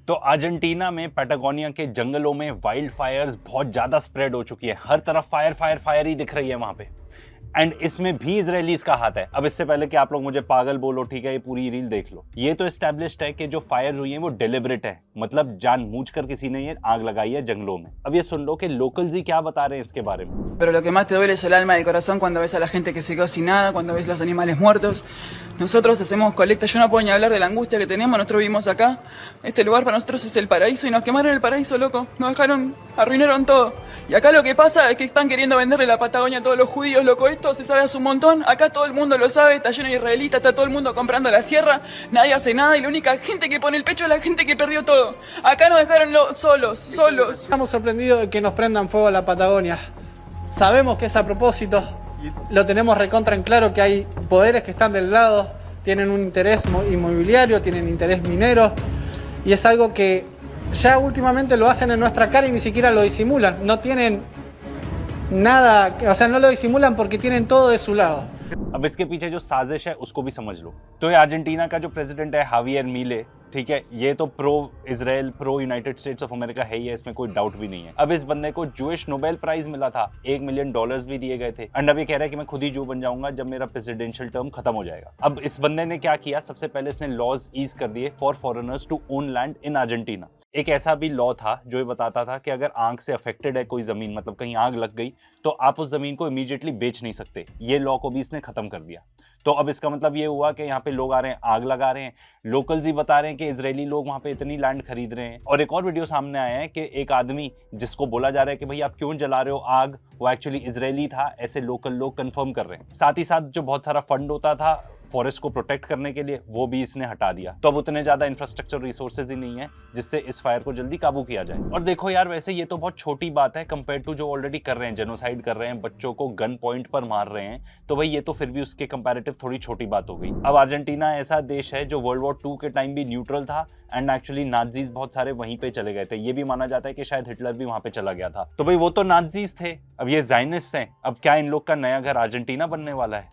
तो अर्जेंटीना में पैटागोनिया के जंगलों में वाइल्ड फायर्स बहुत ज्यादा स्प्रेड हो चुकी है। हर तरफ फायर फायर फायर ही दिख रही है वहां पे। एंड इसमें भी इजरायलीज का हाथ है। अब इससे पहले कि आप लोग मुझे पागल बोलो, ठीक है, ये पूरी रील देख लो। ये तो एस्टैब्लिश्ड है कि जो फायर हुई है वो डेलिबरेट है, मतलब जानबूझकर किसी ने ये आग लगाई है जंगलों में। अब ये सुन लो कि लोकल्स ही क्या बता रहे हैं इसके बारे में। Pero lo que más te duele es el alma y el corazón cuando ves a la gente que se quedó sin nada, cuando ves los animales muertos. Nosotros hacemos colecta, yo no puedo ni hablar de la angustia que tenemos, nosotros vivimos acá. Este lugar para nosotros es el paraíso y nos quemaron el paraíso, loco. Nos dejaron, arruinaron todo. Y acá lo que pasa es que están queriendo venderle la Patagonia a todos los judíos, loco. Esto se sabe hace un montón, acá todo el mundo lo sabe, está lleno de israelitas, está todo el mundo comprando la tierra, nadie hace nada y la única gente que pone el pecho es la gente que perdió todo. Acá nos dejaron solos. Estamos sorprendidos de que nos prendan fuego a la Patagonia. Sabemos que es a propósito, lo tenemos recontra en claro que hay poderes que están del lado, tienen un interés inmobiliario, tienen interés minero y es algo que ya últimamente lo hacen en nuestra cara y ni siquiera lo disimulan. No tienen nada, o sea, no lo disimulan porque tienen todo de su lado. अब इसके पीछे जो साजिश है उसको भी समझ लो। तो ये अर्जेंटीना का जो प्रेसिडेंट है हावियर मिले, ठीक है, ये तो pro Israel pro United states of America है ही है, इसमें कोई डाउट भी नहीं है। अब इस बंदे को जूइश नोबेल प्राइज मिला था, $1 मिलियन भी दिए गए थे। एंड अब ये कह रहा है कि मैं खुद ही जू बन जाऊंगा जब मेरा प्रेसिडेंशियल टर्म खत्म हो जाएगा। अब इस बंदे ने क्या किया, सबसे पहले इसने लॉज ईज कर दिए for foreigners to own land in Argentina. एक ऐसा भी लॉ था जो ये बताता था कि अगर आग से अफेक्टेड है कोई जमीन, मतलब कहीं आग लग गई, तो आप उस जमीन को इमीडिएटली बेच नहीं सकते। ये लॉ को भी इसने खत्म कर दिया। तो अब इसका मतलब ये हुआ कि यहाँ पे लोग आ रहे हैं, आग लगा रहे हैं। लोकल्स ही बता रहे हैं कि इजरायली लोग वहाँ पे इतनी लैंड खरीद रहे हैं। और एक और वीडियो सामने आया है कि एक आदमी जिसको बोला जा रहा है कि भाई आप क्यों जला रहे हो आग, वो एक्चुअली इजरायली था, ऐसे लोकल लोग कंफर्म कर रहे हैं। साथ ही साथ जो बहुत सारा फंड होता था फॉरेस्ट को प्रोटेक्ट करने के लिए, वो भी इसने हटा दिया। तो अब उतने ज्यादा इंफ्रास्ट्रक्चर रिसोर्सेज ही नहीं है जिससे इस फायर को जल्दी काबू किया जाए। और देखो यार, वैसे ये तो बहुत छोटी बात है कंपेयर टू जो ऑलरेडी कर रहे हैं, जेनोसाइड कर रहे हैं, बच्चों को गन पॉइंट पर मार रहे हैं, तो भाई ये तो फिर भी उसके कंपैरेटिव थोड़ी छोटी बात हो गई। अब अर्जेंटीना ऐसा देश है जो वर्ल्ड वॉर 2 के टाइम भी न्यूट्रल था एंड एक्चुअली नाजीज बहुत सारे वहीं पे चले गए थे। ये भी माना जाता है कि शायद हिटलर भी वहां पे चला गया था। तो भाई वो तो नाजीज थे, अब ये ज़ायनिस्ट हैं। अब क्या इन लोग का नया घर अर्जेंटीना बनने वाला है?